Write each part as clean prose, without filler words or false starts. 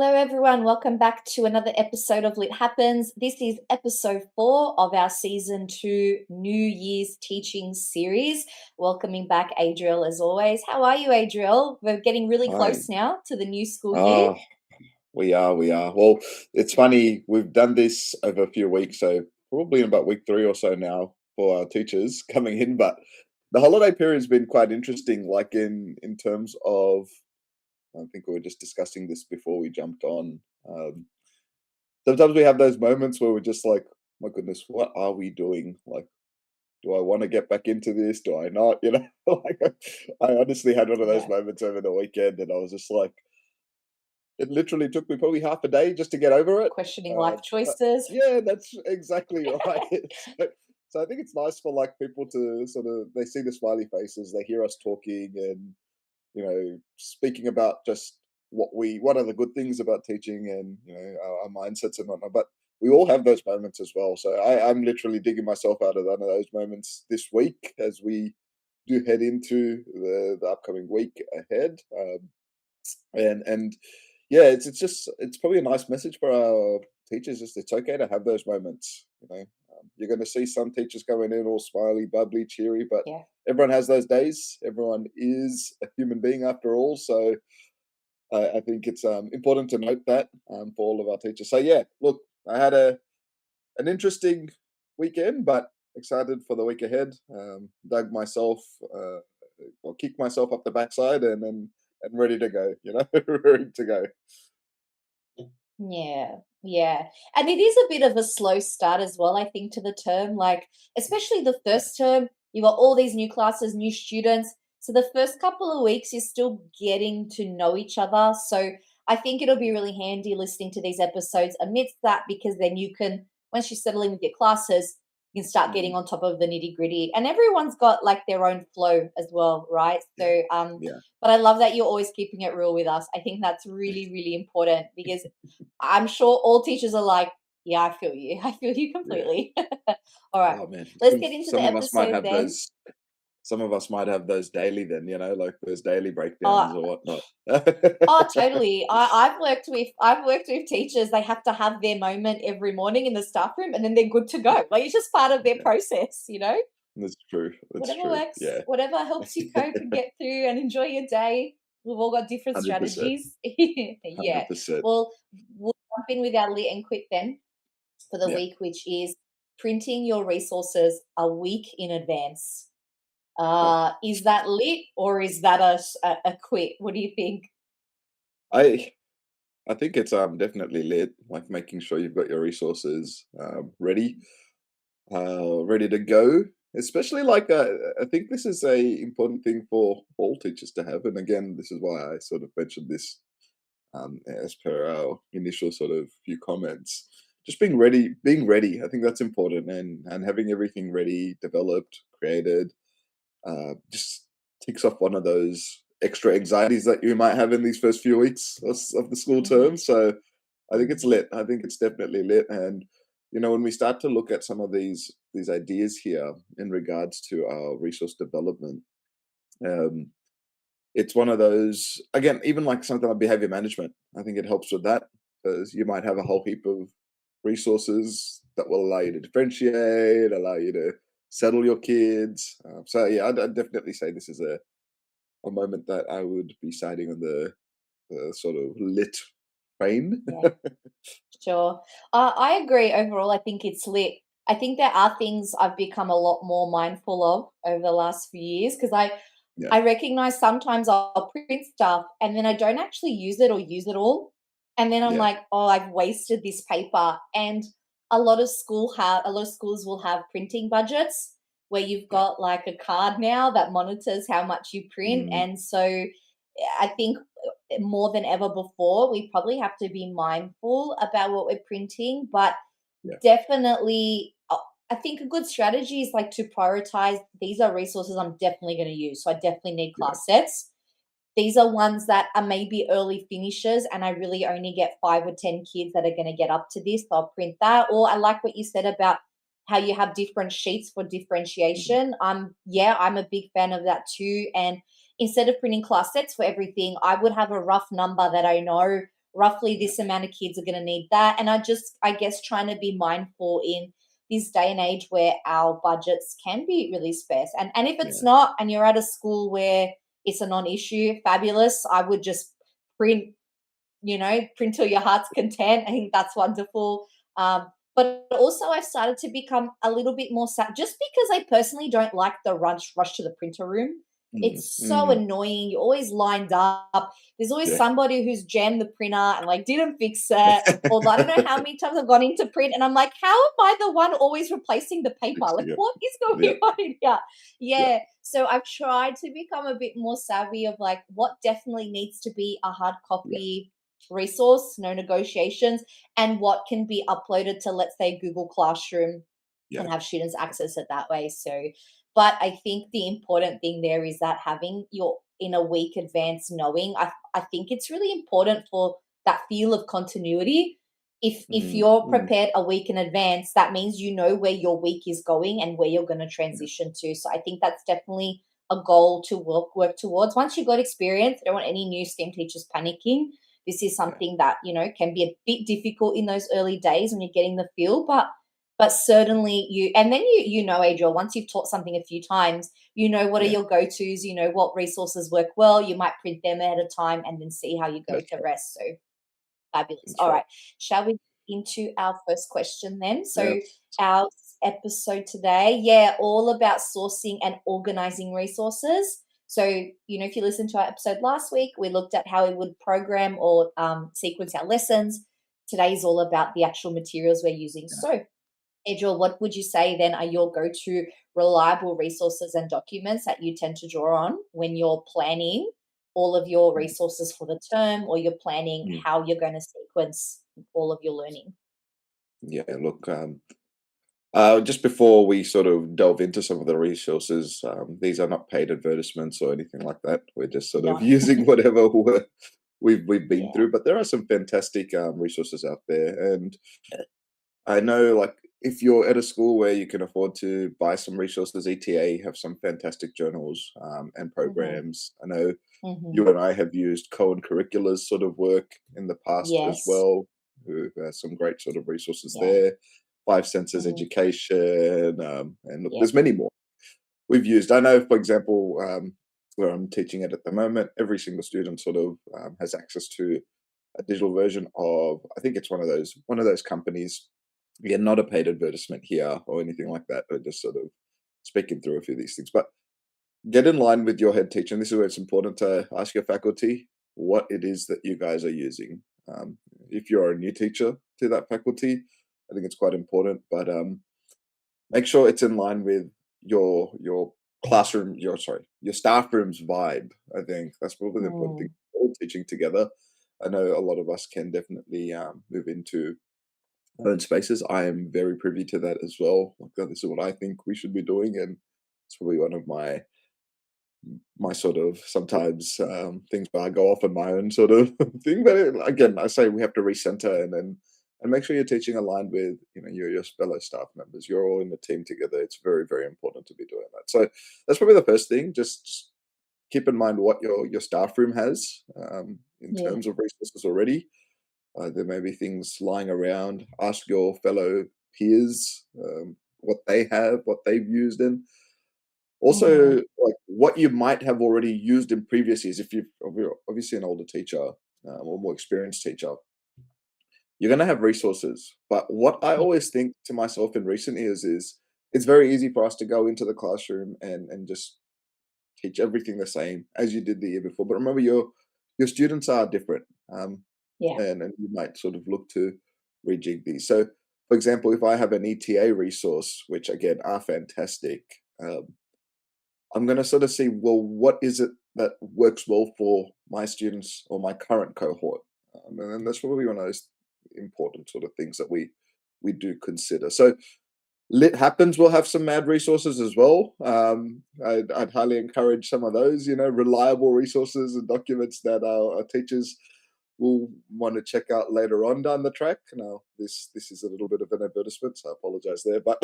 Hello, everyone. Welcome back to another episode of Lit Happens. This is episode 4 of our season 2 New Year's teaching series. Welcoming back Adriel as always. How are you, Adriel? We're getting really Hi. close now to the new school year. Ah, we are. Well, it's funny. We've done this over a few weeks, so probably in about week 3 or so now for our teachers coming in. But the holiday period's been quite interesting. Like in terms of, I think we were just discussing this before we jumped on. Sometimes we have those moments where we're just like, my goodness, what are we doing? Like, do I want to get back into this? Do I not? Like I honestly had one of those Yeah. moments over the weekend, and I was just like. It literally took me probably half a day just to get over it. Questioning Uh, life but choices. yeah, that's exactly right. So I think it's nice for like people to sort of they see the smiley faces, they hear us talking and speaking about just what are the good things about teaching and our mindsets and whatnot. But we all have those moments as well. So I'm literally digging myself out of one of those moments this week as we do head into the upcoming week ahead. And yeah, it's probably a nice message for our teachers. Is it's okay to have those moments. You're going to see some teachers coming in all smiley, bubbly, cheery, but Yeah. everyone has those days. Everyone is a human being after all. So I think it's important to note that for all of our teachers. So yeah, look, I had an interesting weekend, but excited for the week ahead. Dug myself, or kicked myself up the backside, and ready to go. Ready to go. Yeah, yeah. And it is a bit of a slow start as well, I think, to the term. Like, especially the Yeah, first term, you got all these new classes, new students. So the first couple of weeks, you're still getting to know each other. So I think it'll be yeah, really handy listening to these episodes amidst that, because then you can, once you settle in with your classes, you can start getting mm, on top of the nitty gritty. And everyone's got like their own flow as well, right? yeah, yeah, But I love that you're always keeping it real with us. I think that's really, really important, because I'm sure all teachers are like, yeah, I feel you. I feel you yeah. completely. All right, Oh man, let's get into the some of us might episode have then. those. Some of us might have those daily. Then like those daily Oh, breakdowns or whatnot. oh, totally. I've worked with teachers. They have to have their moment every morning in the staff room, and then they're good to go. Like, it's just part of their Yeah, process. that's true. That's Whatever true. works, Yeah, whatever helps you cope and get through and enjoy your day. We've all got different 100%, strategies. Yeah. 100%. Well, we'll jump in with our lit and quit then for the Yeah. week, which is printing your resources a week in advance. Oh, Is that lit, or is that a quit? What do you think? I I think it's definitely lit. Like making sure you've got your resources ready to go. Especially like I think this is a important thing for all teachers to have. And again, this is why I sort of mentioned this as per our initial sort of few comments. Just being ready. I think that's important, and having everything ready, developed, created, just ticks off one of those extra anxieties that you might have in these first few weeks of the school Mhm, term. So I think it's mhm. lit. I think it's definitely lit. And when we start to look at some of these ideas here in regards to our resource development, um, it's one of those again, even like something like behavior management. I think it helps with that because you might have a whole heap of resources that will allow you to differentiate, allow you to settle your kids. So yeah, I'd definitely say this is a moment that I would be citing on the sort of lit train. Yeah. Sure. I agree overall. I think it's lit. I think there are things I've become a lot more mindful of over the last few years, because Yeah, I recognize sometimes I'll print stuff and then I don't actually use it or use it all. And then I'm yeah, like, oh, I've wasted this paper. And a lot of schools will have printing budgets where you've yeah. got like a card now that monitors how much you print. Mm, And so I think more than ever before, we probably have to be mindful about what we're printing, but yeah, definitely, I think a good strategy is like to prioritize. These are resources I'm definitely going to use. So I definitely need yeah, class sets. These are ones that are maybe early finishers, and I really only get 5 or 10 kids that are going to get up to this. So I'll print that. Or I like what you said about how you have different sheets for mm, differentiation. Yeah, I'm a big fan of that too. And instead of printing class sets for everything, I would have a rough number that I know roughly yeah, this amount of kids are going to need that. And I guess, trying to be mindful in this day and age where our budgets can be really sparse. And if it's yeah, not, and you're at a school where it's a non-issue, fabulous. I would just print, print till your heart's content. I think that's wonderful. But also, I've started to become a little bit more just because I personally don't like the rush to the printer room. mm, It's so mm, annoying. You're always lined up. There's always yeah, somebody who's jammed the printer and like didn't fix it. Or I don't know how many times I've gone into print and I'm like, how am I the one always replacing the paper? Like, yeah, what is yeah, going on here? yeah, Yeah. So I've tried to become a bit more savvy of like what definitely needs to be a hard yeah, copy resource, no negotiations, and what can be uploaded to, let's say, Google Classroom yeah, and have students access it that way. So, but I think the important thing there is that having your in a week advance knowing, I think it's really important for that feel of continuity. If mm, you're mm, prepared a week in advance, that means you know where your week is going and where you're going to yeah, transition to. So I think that's definitely a goal to work towards. Once you've got experience, I don't want any new STEM teachers panicking. This is yeah, something that, can be a bit difficult in those early days when you're getting the feel, but certainly and then Adriel, once you've taught something a few times, what are yeah, your go-tos, what resources work well, you might print them ahead of time and then see how you go with that's the right, rest. So fabulous. that's All right, right. Shall we get into our first question then? yeah, So our episode today, yeah, all about sourcing and organizing resources. So, if you listened to our episode last week, we looked at how we would program or sequence our lessons. Today's all about the actual materials we're using. yeah, So, Adriel, what would you say then are your go-to reliable resources and documents that you tend to draw on when you're planning all of your mm, resources for the term, or you're planning mm, how you're going to sequence all of your learning? yeah. Look, just before we sort of delve into some of the resources, these are not paid advertisements or anything like that. We're just sort of No. using whatever we've been Yeah. through. But there are some fantastic resources out there, and I know, like, if you're at a school where you can afford to buy some resources, ETA have some fantastic journals and Hmm. programs. I know Hmm. you and I have used Cohen Curricula's sort of work in the past as Yes. well, who has some great sort of resources Yeah. there. Five Senses Hmm. Education, and look, Yep. there's many more we've used. I know, for example, where I'm teaching it at the moment, every single student sort of has access to a digital version of. I think it's one of those companies. Again, not a paid advertisement here or anything like that, but just sort of speaking through a few of these things. But get in line with your head teacher, and this is where it's important to ask your faculty what it is that you guys are using. If you're a new teacher to that faculty, I think it's quite important. But make sure it's in line with your classroom, your staff room's vibe. I think that's probably the important thing. Mm. All teaching together. I know a lot of us can definitely move into our own spaces. I am very privy to that as well. Like, this is what I think we should be doing, and it's probably one of my sort of sometimes things where I go off on my own sort of thing. But again, I say we have to recenter and make sure you're teaching aligned with your fellow staff members. You're all in the team together. It's very, very important to be doing that. So that's probably the first thing. Just keep in mind what your staff room has in Yeah. terms of resources already. There may be things lying around. Ask your fellow peers what they have, what they've used in. Also, Hmm. like, what you might have already used in previous years. If you're obviously an older teacher or more experienced teacher, you're going to have resources. But what I Yeah. always think to myself in recent years is it's very easy for us to go into the classroom and just teach everything the same as you did the year before. But remember, your students are different, Yeah. and you might sort of look to rejig these. So, for example, if I have an ETA resource, which again are fantastic, I'm going to sort of see, well, what is it that works well for my students or my current cohort, and then that's probably one of those important sort of things that we do consider. So Lit Happens will have some mad resources as well. I'd highly encourage some of those, reliable resources and documents that our teachers will want to check out later on down the track. Now, this is a little bit of an advertisement, so I apologize there, but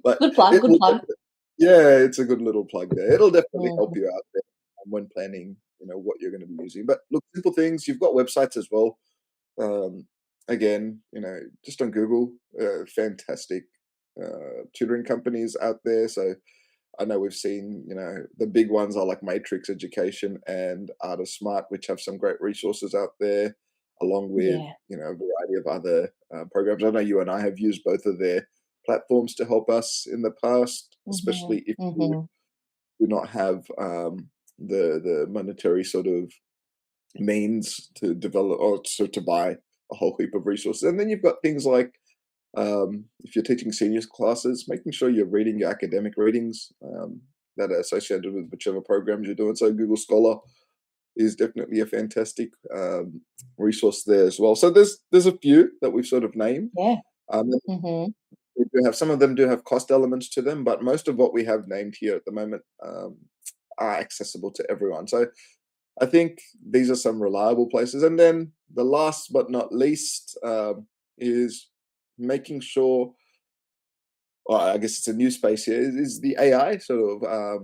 but Good plug. it Good will. plug. Yeah, it's a good little plug there. It'll definitely help Mhm. you out there when planning, what you're going to be using. But look, simple things. You've got websites as well. Um, Again, just on Google, fantastic tutoring companies out there. So I know we've seen, the big ones are like Matrix Education and Art of Smart, which have some great resources out there, along with, Yeah. a variety of other programs. I know you and I have used both of their platforms to help us in the past, Mhm. especially if you Mhm. do not have the monetary sort of means to develop or to buy a whole heap of resources. And then you've got things like if you're teaching seniors classes, making sure you're reading your academic readings that are associated with whichever programs you're doing. So Google Scholar is definitely a fantastic resource there as well. So there's a few that we've sort of named. Yeah. And Mhm. we do have some of them do have cost elements to them, but most of what we have named here at the moment are accessible to everyone. So I think these are some reliable places. And then the last but not least is making sure, well, I guess it's a new space here, is the AI sort of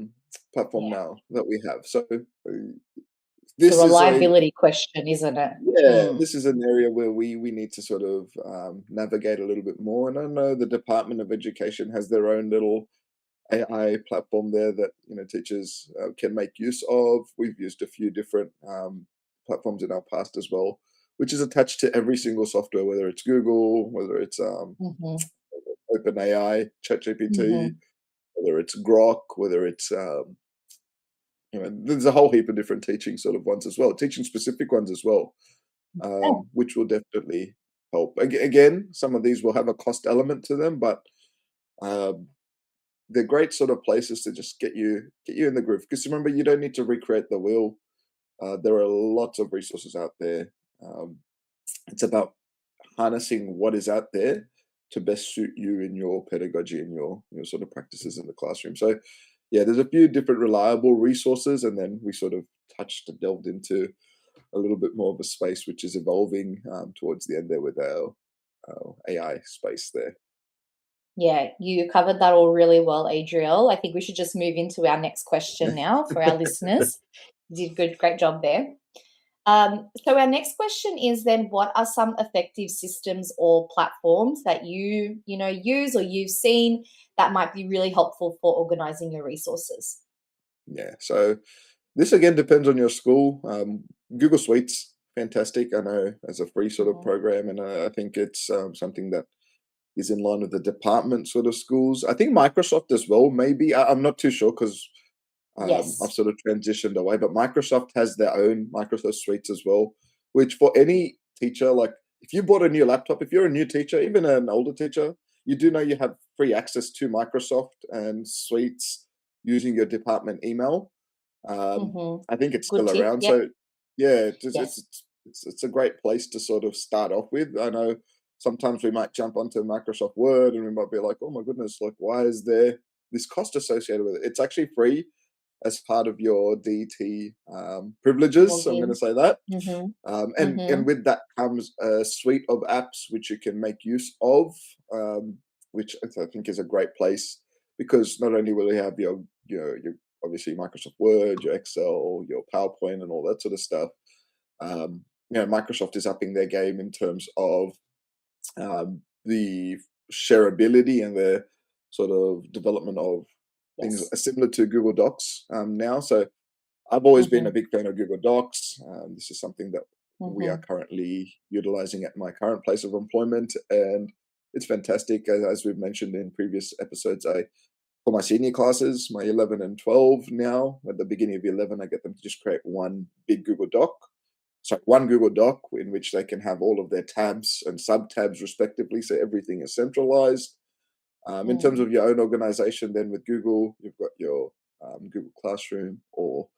platform Yeah. now that we have. So It's a this is a reliability question, isn't it? yeah, Mm. this is an area where we need to sort of navigate a little bit more. And I know the Department of Education has their own little AI platform there that teachers can make use of. We've used a few different platforms in our past as well, which is attached to every single software, whether it's Google, whether it's Mhm. OpenAI, ChatGPT, Mhm. whether it's Grok, whether it's there's a whole heap of different teaching sort of ones as well, teaching specific ones as well, Oh, which will definitely help. Again, some of these will have a cost element to them, but um, they're great sort of places to just get you in the groove. Because remember, you don't need to recreate the wheel. There are lots of resources out there. Um, it's about harnessing what is out there to best suit you in your pedagogy and your sort of practices in the classroom. So, yeah, there's a few different reliable resources, and then we sort of touched and delved into a little bit more of a space which is evolving towards the end there with our AI space there. yeah, you covered that all really well, Adriel. I think we should just move into our next question now for our listeners. You did good, great job there. So our next question is then, what are some effective systems or platforms that you use or you've seen that might be really helpful for organizing your resources? Yeah. So this again depends on your school. Google Suites, fantastic. I know as a free sort of Mhm. program, and I think it's something that is in line with the department sort of schools. I think Microsoft as well. Maybe I'm not too sure because I've Yes. sort of transitioned away. But Microsoft has their own Microsoft Suites as well, which for any teacher, like if you bought a new laptop, if you're a new teacher, even an older teacher, you do know you have free access to Microsoft and Suites using your department email. Mhm. I think it's Good still tip. around. Yep. So yeah, Yes. it's a great place to sort of start off with. I know sometimes we might jump onto Microsoft Word and we might be like, oh my goodness, like why is there this cost associated with it? It's actually free as part of your DT privileges. I'm going to Login. say that. Mhm. And Mhm. with that comes a suite of apps which you can make use of, which I think is a great place because not only will you have your obviously Microsoft Word, your Excel, your PowerPoint, and all that sort of stuff. Microsoft is upping their game in terms of the shareability and the sort of development of things Yes. similar to Google Docs now. So I've always been a Mhm. big fan of Google Docs. This is something that we are Mhm. currently utilizing at my current place of employment, and it's fantastic. As we've mentioned in previous episodes, for my senior classes, my 11 and 12 now, at the beginning of 11, I get them to just create one big Google Doc. So one Google Doc in which they can have all of their tabs and sub tabs respectively, so everything is centralized. In terms Mm. of your own organization, then with Google, you've got your Google Classroom, or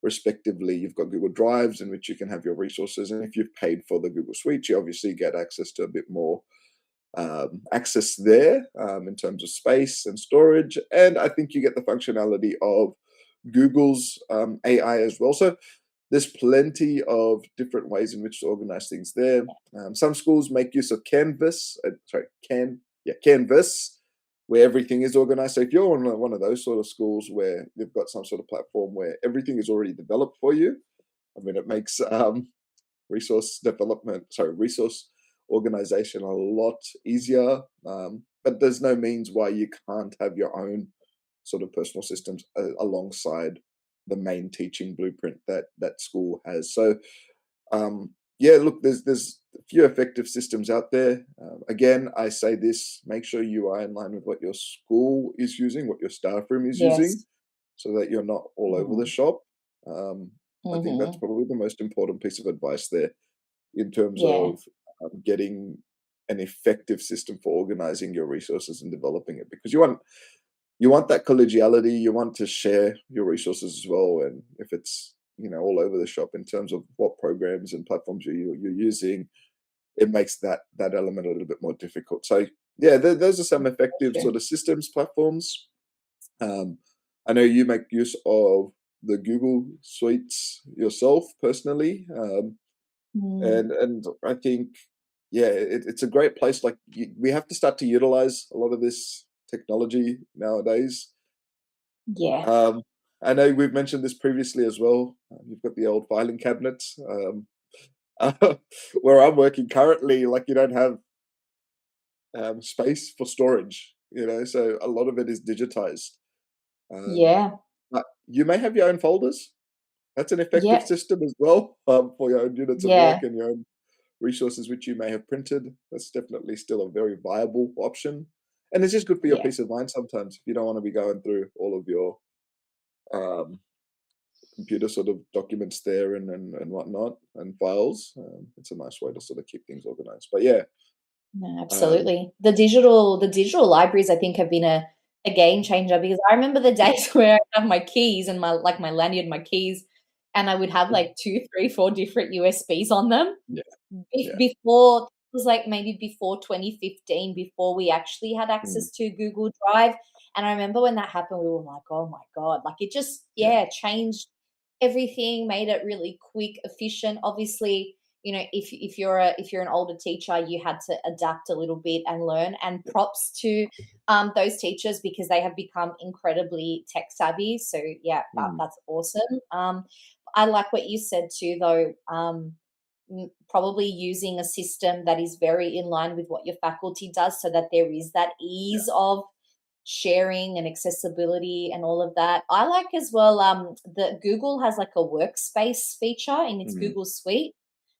respectively, you've got Google Drives in which you can have your resources. And if you've paid for the Google Suite, you obviously get access to a bit more access there in terms of space and storage. And I think you get the functionality of Google's AI as well. So there's plenty of different ways in which to organize things there. Some schools make use of Canvas, where everything is organized. So if you're on one of those sort of schools where you've got some sort of platform where everything is already developed for you, I mean, it makes resource organization a lot easier. But there's no means why you can't have your own sort of personal systems alongside the main teaching blueprint that school has. So yeah, look, there's a few effective systems out there. Again, I say this: make sure you are in line with what your school is using, what your staff room is using, Yes. so that you're not all over the Mhm. shop. Um, I think that's Mhm. probably the most important piece of advice there in terms Yeah. of getting an effective system for organizing your resources and developing it, because you want that collegiality, you want to share your resources as well. And if it's all over the shop in terms of what programs and platforms you're using, it makes that element a little bit more difficult. So yeah, those are some effective True. sort of systems platforms. um, I know you make use of the Google suites yourself personally. Mm. And I think, yeah, it's a great place. Like, we have to start to utilize a lot of this technology nowadays. Yeah. Um, I know we've mentioned this previously as well. You've got the old filing cabinets. Where I'm working currently, like, you don't have space for storage. So a lot of it is digitized. Um, Yeah. but you may have your own folders. That's an effective Yeah. system as well, for your own units of work Yeah. and your own resources which you may have printed. That's definitely still a very viable option. And it's just good for your Yeah. peace of mind sometimes if you don't want to be going through all of your um, computer sort of documents there and whatnot and files. It's a nice way to sort of keep things organized. But yeah, No, um, absolutely. The digital libraries, I think, have been a game changer because I remember the days where I have my keys and my lanyard, my keys, and I would have like 2, 3, 4 different USBs on them. yeah, yeah, Before it was like maybe before 2015, before we actually had mm, access to Google Drive, and I remember when that happened, we were like, "Oh my god," like, it just yeah, yeah, changed everything, made it really quick, efficient. Obviously, if you're an older teacher, you had to adapt a little bit and learn, and yeah, props to, those teachers because they have become incredibly tech savvy, so yeah, mm, that's awesome. I like what you said too, though, probably using a system that is very in line with what your faculty does so that there is that yeah, ease of sharing and accessibility and all of that. I like as well that Google has like a workspace feature in its mm, Google Suite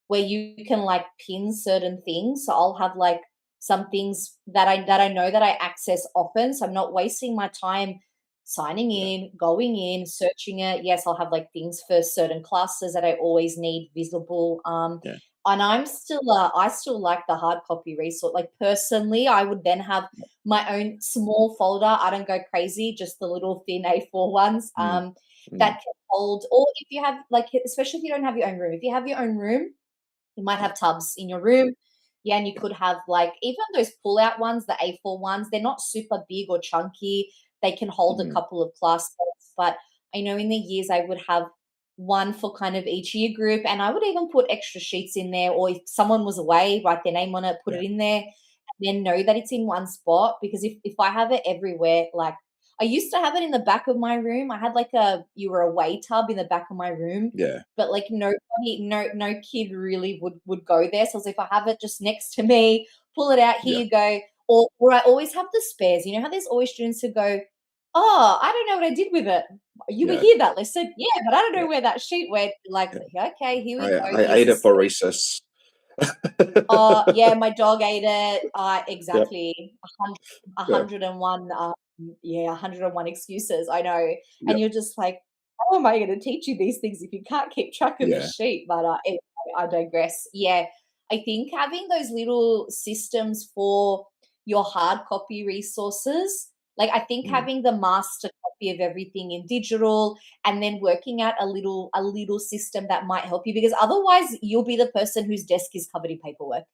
where you can like pin certain things. So I'll have like some things that I know that I access often. So I'm not wasting my time signing yeah, in, going in, searching it. Yes, I'll have like things for certain classes that I always need visible. yeah, And I still like the hard copy resource. Like personally, I would then have my own small folder. I don't go crazy, just the little thin A4 ones. mm, That mm, can hold, or if you have like, especially if you don't have your own room. If you have your own room, you might yeah, have tubs in your room. Yeah, and you could have like even those pull-out ones, the A4 ones, they're not super big or chunky. They can hold a mhm, couple of class sets. But I know in the years I would have one for kind of each year group, and I would even put extra sheets in there, or if someone was away, write their name on it, put yeah, it in there, and then know that it's in one spot. Because if I have it everywhere, like I used to have it in the back of my room. I had like a you were away tub in the back of my room, yeah, but like no kid really would go there. So I was like, if I have it just next to me, pull it out, yeah, here you go. Or I always have the spares. You know how there's always students who go, "Oh, I don't know what I did with it." You were yeah, here that lesson? Yeah, but I don't yeah, know where that sheet went. Like, yeah. okay, here we go. I Here's ate the it for spare. recess. Yeah, my dog ate it. Yep, Exactly. A yeah, 101, yeah, 101 excuses. I know. And yep, you're just like, how am I going to teach you these things if you can't keep track of the yeah, sheet? But anyway, I digress. Yeah, I think having those little systems for your hard copy resources, like I think mm, having the master copy of everything in digital and then working out a little system that might help you because otherwise you'll be the person whose desk is covered in paperwork.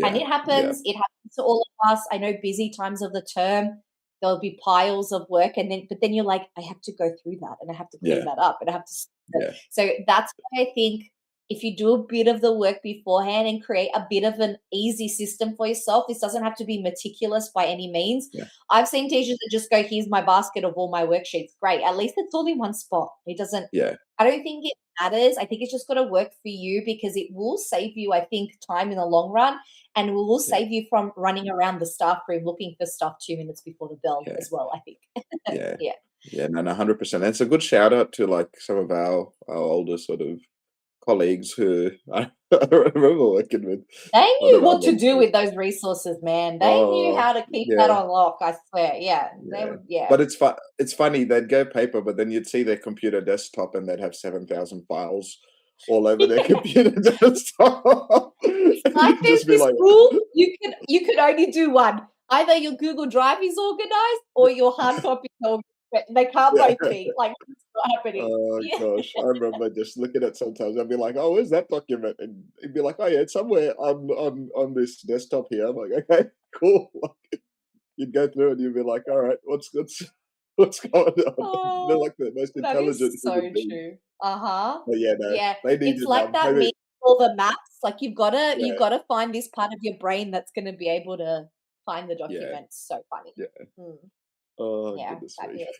And yeah, yeah, it happens to all of us. I know busy times of the term, there'll be piles of work and then you're like, I have to go through that and I have to clean yeah, that up and I have to yeah, so that's why I think if you do a bit of the work beforehand and create a bit of an easy system for yourself, this doesn't have to be meticulous by any means. yeah, I've seen teachers that just go, here's my basket of all my worksheets. Great. At least it's all in one spot. It doesn't, yeah, I don't think it matters. I think it's just got to work for you because it will save you, I think, time in the long run, and will Yeah, save you from running around the staff room looking for stuff 2 minutes before the bell yeah, as well, I think. yeah, Yeah. yeah. No, no, 100%. And it's a good shout out to like some of our older sort of colleagues who I remember working with They on knew around what to those do days. with those resources, man. They knew Oh, how to keep that yeah, on lock, I swear. Yeah, they yeah. would, yeah. But it's funny, they'd go paper, but then you'd see their computer desktop and they'd have 7,000 files all over their computer desktop. It's And like you'd there's just be this like, rule, you could only do one. Either your Google Drive is organized or your hard copy is organized. They can't both yeah. be. Like, it's not happening. Oh Yeah. gosh, I remember just looking at sometimes I'd be like, "Oh, where's that document?" And he'd be like, "Oh yeah, it's somewhere on this desktop here." I'm like, "Okay, cool." You'd go through and you'd be like, "All right, what's what's going on?" They're Oh, like the most that is intelligent human so beings. true. Uh-huh. But yeah, no, Yeah. they It's needed like that meme maybe for the maps. Like, you've yeah, gotta find this part of your brain that's gonna be able to find the yeah, documents. So funny. yeah. Mm, Oh yeah, goodness me. fabulous.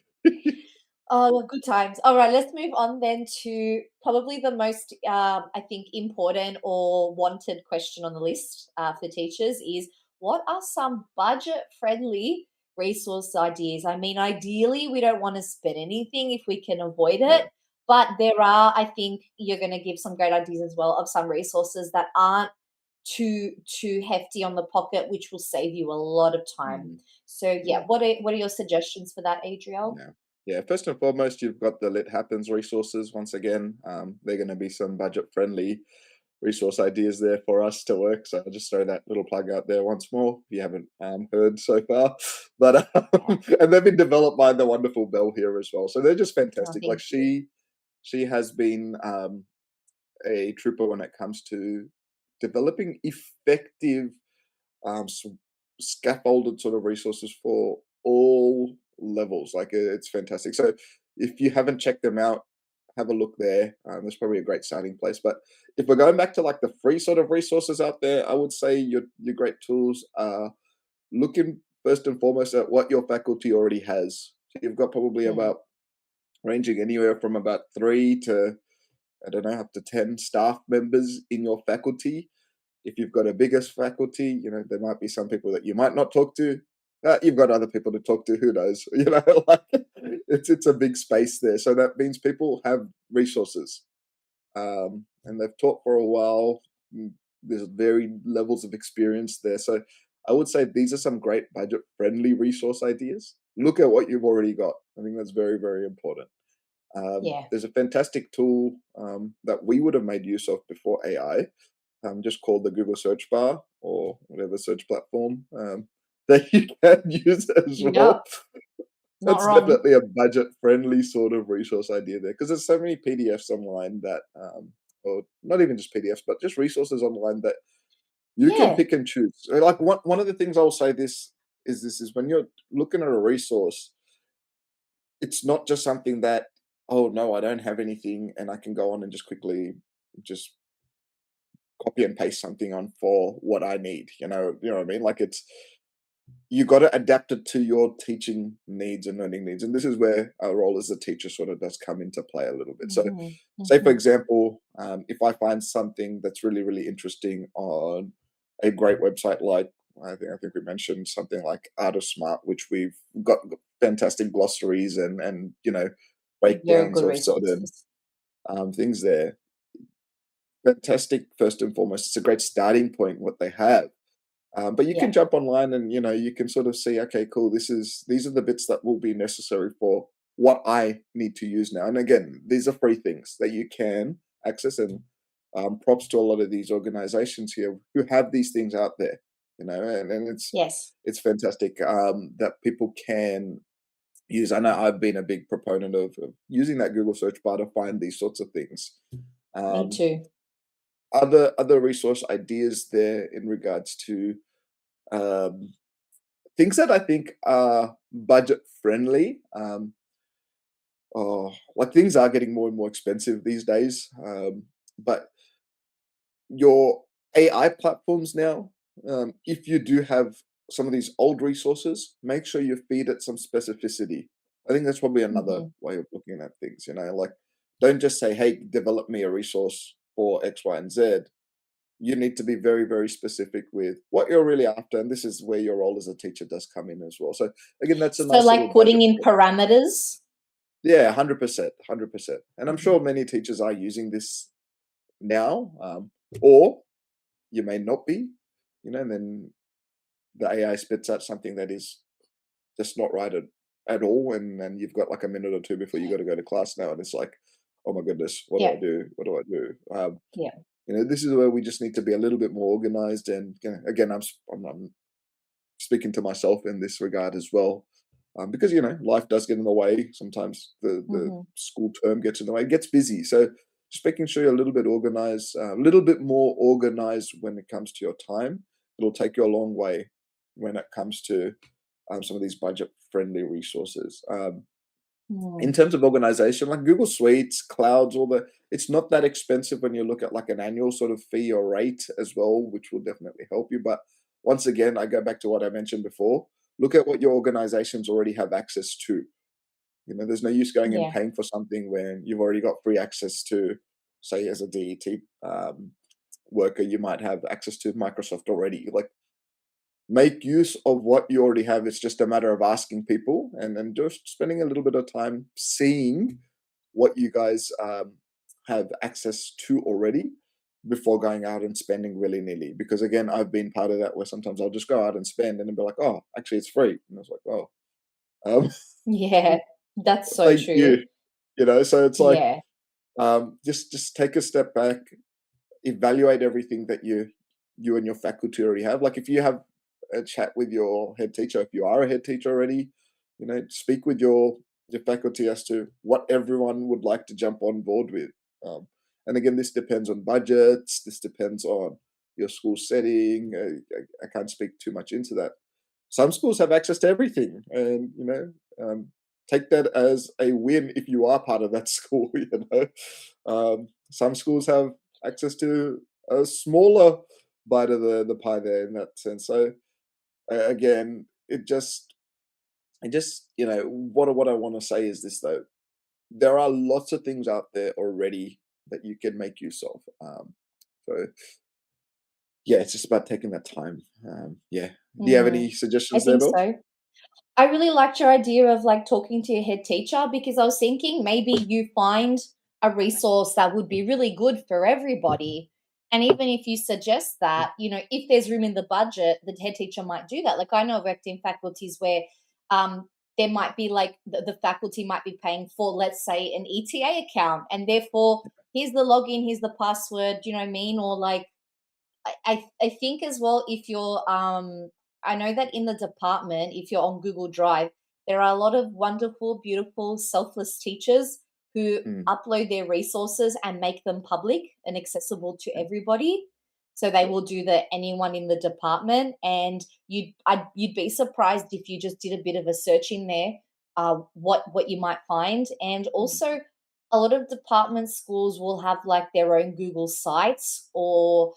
Oh, well, good times. All right, let's move on then to probably the most, I think, important or wanted question on the list for teachers is what are some budget friendly resource ideas? I mean, ideally, we don't want to spend anything if we can avoid Yeah. it, but there are, I think, you're going to give some great ideas as well of some resources that aren't too hefty on the pocket, which will save you a lot of time. Mm, So, yeah, yeah. what are your suggestions for that, Adriel? Yeah. Yeah. First and foremost, you've got the Lit Happens resources. Once again, they're going to be some budget friendly resource ideas there for us to work. So I'll just throw that little plug out there once more if you haven't heard so far. But Yeah. and they've been developed by the wonderful Belle here as well. So they're just Oh, fantastic. Like thank you. she has been a trooper when it comes to developing effective s- scaffolded sort of resources for all levels. Like it's fantastic. So if you haven't checked them out, have a look there. There's probably a great starting place. But if we're going back to like the free sort of resources out there, I would say your great tools are looking first and foremost at what your faculty already has. So you've got probably Mm, about ranging anywhere from about 3 to I don't know up to 10 staff members in your faculty. If you've got a biggest faculty, there might be some people that you might not talk to. You've got other people to talk to. Who knows? Like it's a big space there. So that means people have resources, and they've taught for a while. mm, There's varied levels of experience there. So I would say these are some great budget-friendly resource ideas. Look at what you've already got. I think that's very, very important. yeah. There's a fantastic tool that we would have made use of before AI, just called the Google search bar or whatever search platform that you can use as Yep, well. not That's wrong. definitely a budget friendly sort of resource idea there because there's so many PDFs online that, or not even just PDFs, but just resources online that you can Yeah. pick and choose. So, like one of the things I'll say this is when you're looking at a resource, it's not just something that, oh no, I don't have anything and I can go on and just quickly just copy and paste something on for what I need. You know what I mean? Like you got to adapt it to your teaching needs and learning needs, and this is where our role as a teacher sort of does come into play a little bit. So, Mhm, say for mhm. example, if I find something that's really really interesting on a great website like I think we mentioned something like Art of Smart, which we've got fantastic glossaries and Very breakdowns good of certain resources. things there. Fantastic, first and foremost. It's a great starting point what they have. But you can Yeah. jump online and you can sort of see, okay, cool. These are the bits that will be necessary for what I need to use now. And again, these are free things that you can access. And props to a lot of these organizations here who have these things out there. And Yes. it's fantastic that people can use. I know I've been a big proponent of using that Google search bar to find these sorts of things. Me Um, too. other resource ideas there in regards to um, things that I think are budget friendly. Like things are getting more and more expensive these days. But your AI platforms now, if you do have some of these old resources, make sure you feed it some specificity. I think that's probably another Mhm. way of looking at things. Like don't just say, hey, develop me a resource for X, Y, and Z. You need to be very, very specific with what you're really after. And this is where your role as a teacher does come in as well. So again, that's a So, nice little like putting budget. in parameters. Yeah, 100%, 100%. And I'm Mhm. sure many teachers are using this now, or you may not be, and then the AI spits out something that is just not right at all. And then you've got like a minute or two before you got to go to class now. And it's like, oh my goodness, what do Yeah, I do? What do I do? yeah, This is where we just need to be a little bit more organized. And again, I'm speaking to myself in this regard as well, because life does get in the way. Sometimes the mhm, school term gets in the way. It gets busy, so just making sure you're a little bit organized, a little bit more organized when it comes to your time. It'll take you a long way when it comes to some of these budget friendly resources. In mm, terms of organization, like Google Suites, clouds, all the it's not that expensive when you look at like an annual sort of fee or rate as well, which will definitely help you. But once again, I go back to what I mentioned before. Look at what your organizations already have access to. There's no use going and yeah, paying for something when you've already got free access to, say, as a DET worker, you might have access to Microsoft already. Like, make use of what you already have. It's just a matter of asking people and then just spending a little bit of time seeing what you guys have access to already before going out and spending willy nilly. Because again, I've been part of that where sometimes I'll just go out and spend and then be like, oh, actually, it's free. And I was like, oh, yeah. That's so thank true. you. So it's like, Yeah, just take a step back, evaluate everything that you and your faculty already have. Like if you have a chat with your head teacher, if you are a head teacher already, speak with your faculty as to what everyone would like to jump on board with. Um, and again, this depends on budgets. This depends on your school setting. I can't speak too much into that. Some schools have access to everything, and take that as a win if you are part of that school. Some schools have access to a smaller bite of the pie there in that sense. So again, it just what I want to say is this though: there are lots of things out there already that you can make use of. So yeah, it's just about taking that time. Yeah. Do you have mm, any I suggestions there, think Bill? so. I really liked your idea of like talking to your head teacher because I was thinking maybe you find a resource that would be really good for everybody. And even if you suggest that, if there's room in the budget, the head teacher might do that. Like I know I've worked in faculties where there might be like the faculty might be paying for, let's say, an ETA account, and therefore here's the login, here's the password, you know what I mean? Or like I think as well if you're I know that in the department, if you're on Google Drive, there are a lot of wonderful, beautiful, selfless teachers who Mm, upload their resources and make them public and accessible to yeah, everybody. So they sure. will do that anyone in the department, and you'd be surprised if you just did a bit of a search in there, what you might find, and Mm, also a lot of department schools will have like their own Google sites, or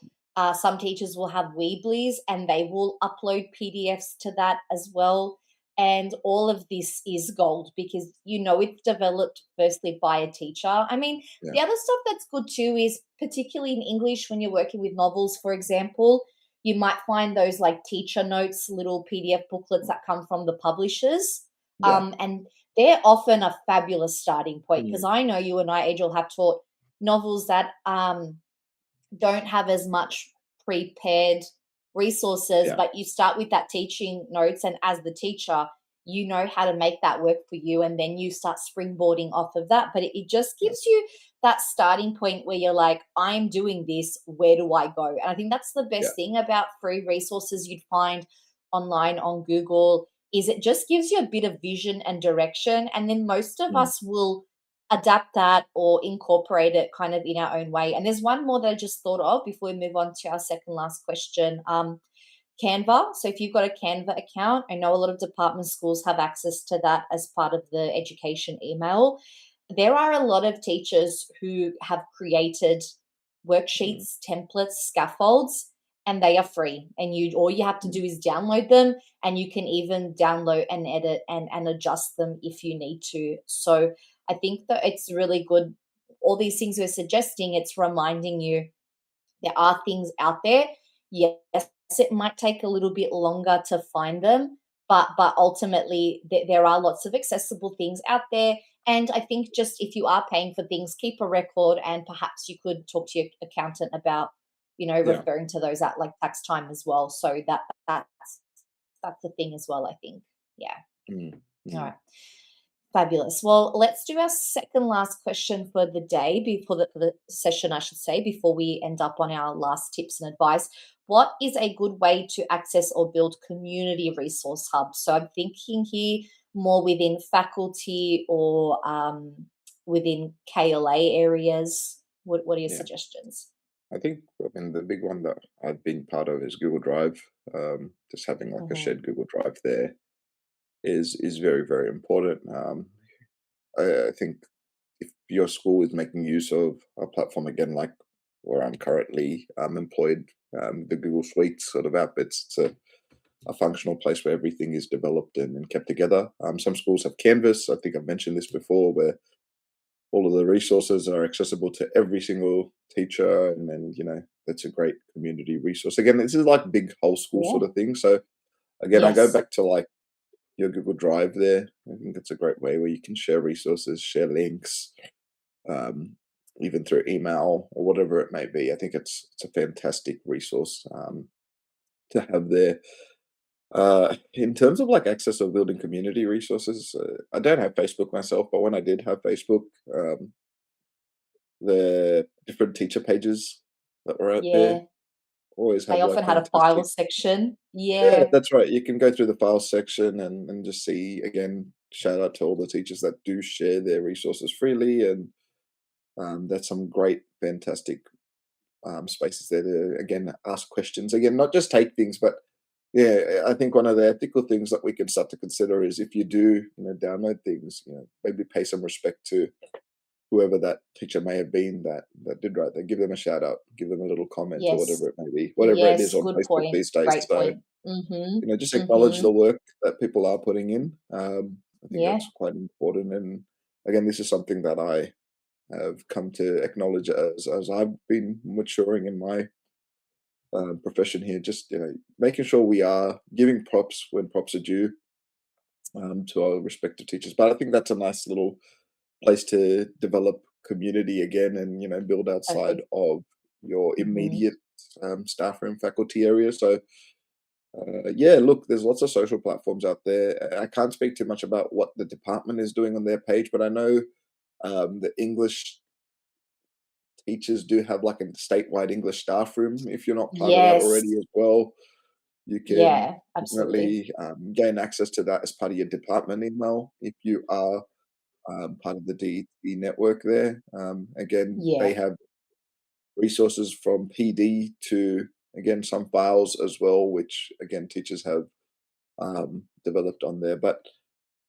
some teachers will have Weeblies and they will upload PDFs to that as well. And all of this is gold because it's developed firstly by a teacher. I mean, yeah, the other stuff that's good too is particularly in English when you're working with novels, for example, you might find those like teacher notes, little PDF booklets that come from the publishers. yeah. And they're often a fabulous starting point because Mm, I know you and I, Adriel, have taught novels that don't have as much prepared resources, yeah, but you start with that teaching notes, and as the teacher, you know how to make that work for you, and then you start springboarding off of that. But it just yeah, gives you that starting point where you're like, I'm doing this, where do I go? And I think that's the yeah. best thing about free resources you'd find online on Google is it just gives you a bit of vision and direction, and then most of Mm, us will adapt that or incorporate it kind of in our own way. And there's one more that I just thought of before we move on to our second last question. Canva. So if you've got a Canva account, I know a lot of department schools have access to that as part of the education email. There are a lot of teachers who have created mm, worksheets, templates, scaffolds, and they are free. And you all you have to mm, do is download them, and you can even download and edit and adjust them if you need to. So I think that it's really good all these things we're suggesting, it's reminding you there are things out there. Yes, it might take a little bit longer to find them, but ultimately there are lots of accessible things out there. And I think just if you are paying for things, keep a record, and perhaps you could talk to your accountant about, Yeah. referring to those at like tax time as well. So that's the thing as well, I think. Yeah. Mm, All mm, right. Fabulous. Well, let's do our second last question for the day, before the session, I should say, before we end up on our last tips and advice. What is a good way to access or build community resource hubs? So I'm thinking here more within faculty or within KLA areas. What are your yeah. suggestions? I mean, the big one that I've been part of is Google Drive. Just having like a Hmm. shared Google Drive there is very, very important. I think if your school is making use of a platform again, like where I'm currently employed, the Google Suite sort of app, it's a functional place where everything is developed and kept together. Some schools have Canvas. I think I've mentioned this before, where all of the resources are accessible to every single teacher, and then that's a great community resource. Again, this is like big whole school Yeah. sort of thing. So again, I go Yes. back to like your Google Drive there. I think that's a great way where you can share resources, share links, um, even through email or whatever it may be. I think it's a fantastic resource to have there. In terms of like access or building community resources, I don't have Facebook myself, but when I did have Facebook, the different teacher pages that were out there Yeah. always They have like often had a file fantastic. section. Yeah, Yeah. that's right. You can go through the files section and just see again. Shout out to all the teachers that do share their resources freely, and that's some great, fantastic spaces there to again ask questions. Again, not just take things, but yeah, I think one of the ethical things that we can start to consider is if you do, download things, maybe pay some respect to whoever that teacher may have been that did write that. Give them a shout out, give them a little comment or Yes. whatever it may be, whatever it is Yes. on Good Facebook point. these days. Great So point. Mhm. just acknowledge Mhm. the work that people are putting in. I think Yeah. that's quite important. And again, this is something that I have come to acknowledge as I've been maturing in my profession here. Just making sure we are giving props when props are due to our respective teachers. But I think that's a nice little place to develop community again, and build outside Perfect. of your Mhm. immediate staff room faculty area. So yeah, look, there's lots of social platforms out there. I can't speak too much about what the department is doing on their page, but I know the English teachers do have like a statewide English staff room. If you're not part of that Yes. already as well, you can Yeah, absolutely. definitely gain access to that as part of your department email if you are part of the DET network there. Again, Yeah. they have resources from PD to, again, some files as well, which, again, teachers have developed on there. But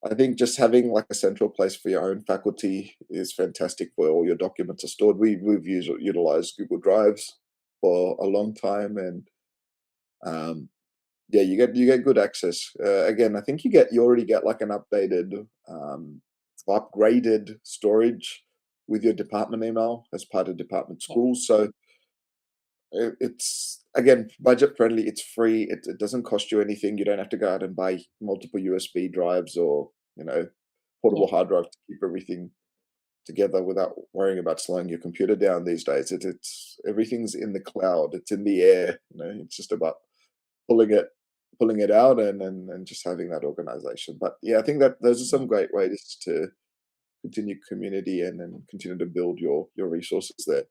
I think just having like a central place for your own faculty is fantastic where all your documents are stored. We've utilized Google Drives for a long time, and um, yeah, you get good access. Again, I think you already get like an updated, upgraded storage with your department email as part of department Yeah. schools. So it's again budget friendly. It's free. It doesn't cost you anything. You don't have to go out and buy multiple USB drives or Yeah. portable hard drive to keep everything together without worrying about slowing your computer down these days. It's everything's in the cloud. It's in the air. It's just about pulling it pulling it out and just having that organization. But yeah, I think that those are Yeah. some great ways to continue community and continue to build your resources there.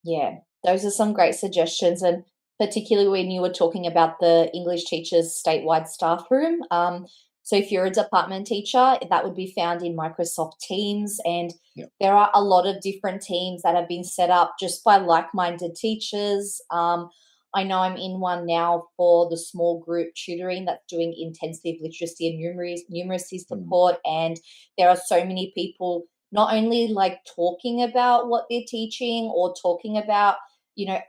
Yeah, those are some great suggestions, and particularly when you were talking about the English teachers statewide staff room. So if you're a department teacher, that would be found in Microsoft Teams, and Yeah. there are a lot of different teams that have been set up just by like-minded teachers. I know I'm in one now for the small group tutoring that's doing intensive literacy and numeracy Mm, support, and there are so many people not only like talking about what they're teaching or talking about,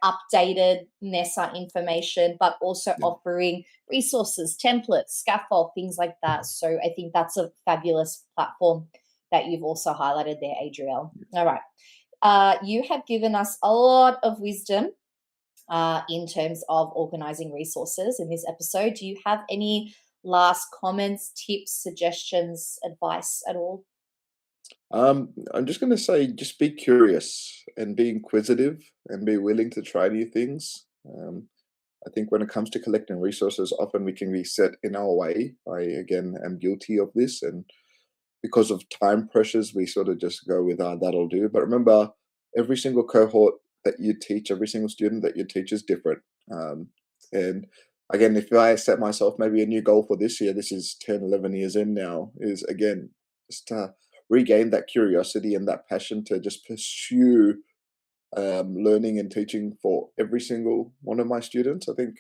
updated NESA information, but also yeah. offering resources, templates, scaffold, things like that. So I think that's a fabulous platform that you've also highlighted there, Adriel. All right. you have given us a lot of wisdom in terms of organizing resources in this episode. Do you have any last comments, tips, suggestions, advice at all? I'm just going to say, just be curious and be inquisitive and be willing to try new things. I think when it comes to collecting resources, often we can be set in our way. I, again, am guilty of this. And because of time pressures, we sort of just go with, that'll do. But remember, every single cohort that you teach, every single student that you teach is different. And again, if I set myself maybe a new goal for this year, this is 10, 11 years in now, is again, just to regain that curiosity and that passion to just pursue learning and teaching for every single one of my students. I think,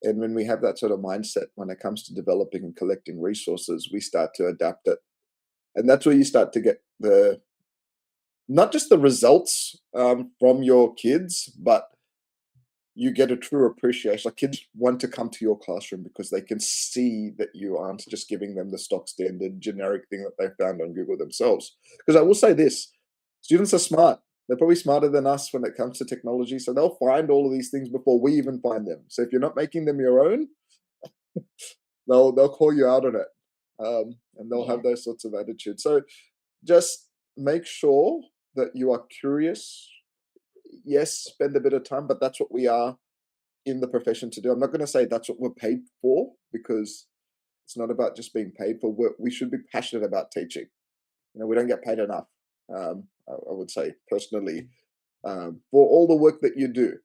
and when we have that sort of mindset when it comes to developing and collecting resources, we start to adapt it, and that's where you start to get the not just the results from your kids, but you get a true appreciation. Like kids want to come to your classroom because they can see that you aren't just giving them the stock standard generic thing that they found on Google themselves. Because I will say this, students are smart. They're probably smarter than us when it comes to technology. So they'll find all of these things before we even find them. So if you're not making them your own, they'll call you out on it. And they'll Yeah. have those sorts of attitudes. So just make sure that you are curious. Yes, spend a bit of time, but that's what we are in the profession to do. I'm not going to say that's what we're paid for, because it's not about just being paid for work. We should be passionate about teaching. We don't get paid enough. I would say personally, for all the work that you do.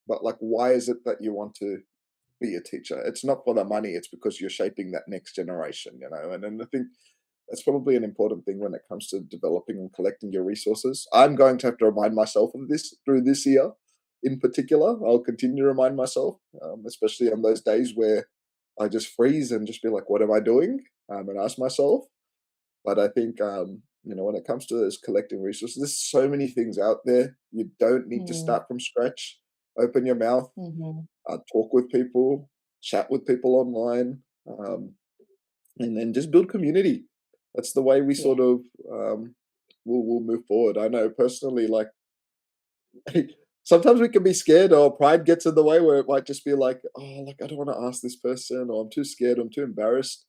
But like, why is it that you want to be a teacher? It's not for the money. It's because you're shaping that next generation. And I think that's probably an important thing when it comes to developing and collecting your resources. I'm going to have to remind myself of this through this year in particular. I'll continue to remind myself, especially on those days where I just freeze and just be like, what am I doing? And ask myself. But I think, when it comes to those collecting resources, there's so many things out there. You don't need to Mm, start from scratch. Open your mouth, mhm. talk with people, chat with people online. And then just build community. That's the way we Yeah. sort of will move forward. I know personally, like sometimes we can be scared or pride gets in the way where it might just be like, oh, like I don't want to ask this person, or I'm too scared, I'm too embarrassed.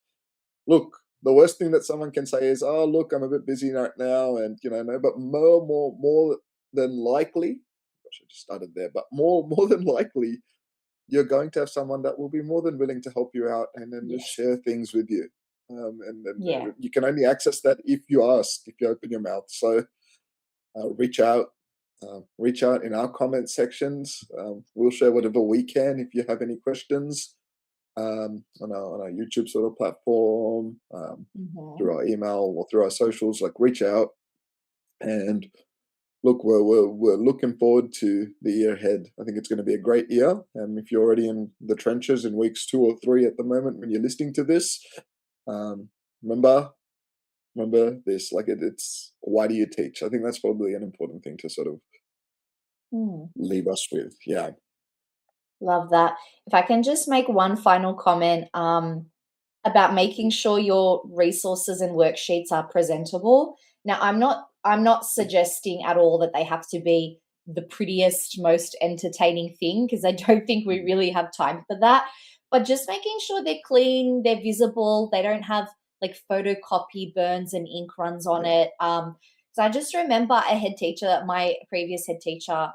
Look, the worst thing that someone can say is, oh, look, I'm a bit busy right now, and no, but more than likely, gosh, I just started there, but more than likely, you're going to have someone that will be more than willing to help you out and then just Yes. share things with you. And Yeah. you can only access that if you ask, if you open your mouth. So reach out, reach out in our comment sections. We'll share whatever we can if you have any questions on our YouTube sort of platform, Mhm. through our email or through our socials. Like reach out and look, we're looking forward to the year ahead. I think it's going to be a great year. If you're already in the trenches in weeks 2 or 3 at the moment when you're listening to this, um, remember this. Like it's why do you teach? I think that's probably an important thing to sort of Mm. leave us with. Yeah. Love that. If I can just make one final comment, about making sure your resources and worksheets are presentable. Now, I'm not suggesting at all that they have to be the prettiest, most entertaining thing, because I don't think we Mhm. really have time for that. But just making sure they're clean, they're visible, they don't have like photocopy burns and ink runs on Yeah. it. So I just remember a head teacher, my previous head teacher,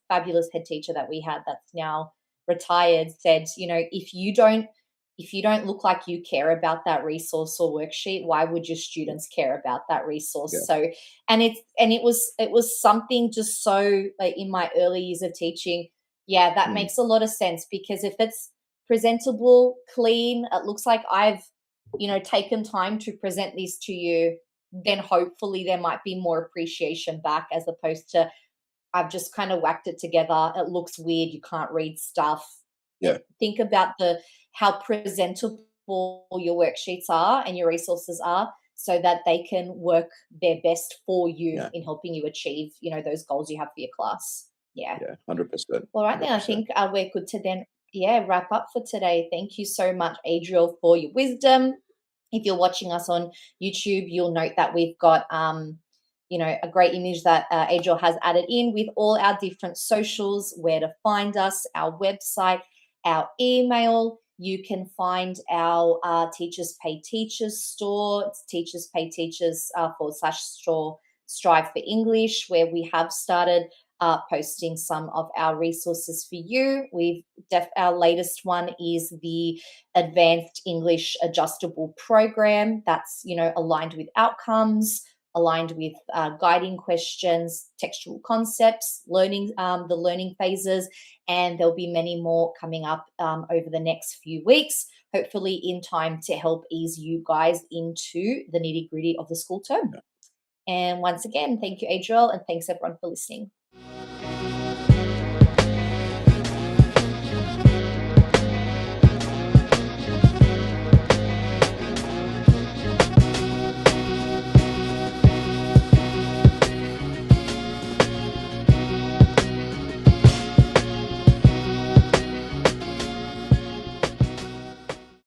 fabulous head teacher that we had that's now retired, said, if you don't look like you care about that resource or worksheet, why would your Yeah. students care about that resource? Yeah. So, and it was something just so, like, in my early years of teaching, yeah, that Mm. makes a lot of sense, because if it's presentable, clean, it looks like I've taken time to present this to you, then hopefully there might be more appreciation back, as opposed to I've just kind of whacked it together. It looks weird. You can't read stuff. Yeah. Think about the how presentable your worksheets are and your resources are, so that they can work their best for you Yeah. in helping you achieve, those goals you have for your class. Yeah. Yeah. 100%. All right, then I 100%. think we're good to then, yeah, wrap up for today. Thank you so much, Adriel, for your wisdom. If you're watching us on YouTube, you'll note that we've got a great image that Adriel has added in with all our different socials, where to find us, our website, our email. You can find our Teachers Pay Teachers store. It's Teachers Pay Teachers /store Strive for English, where we have started posting some of our resources for you. Our latest one is the Advanced English Adjustable Program. That's aligned with outcomes, aligned with guiding questions, textual concepts, the learning phases, and there'll be many more coming up over the next few weeks, hopefully in time to help ease you guys into the nitty gritty of the school term. And once again, thank you, Adriel, and thanks everyone for listening.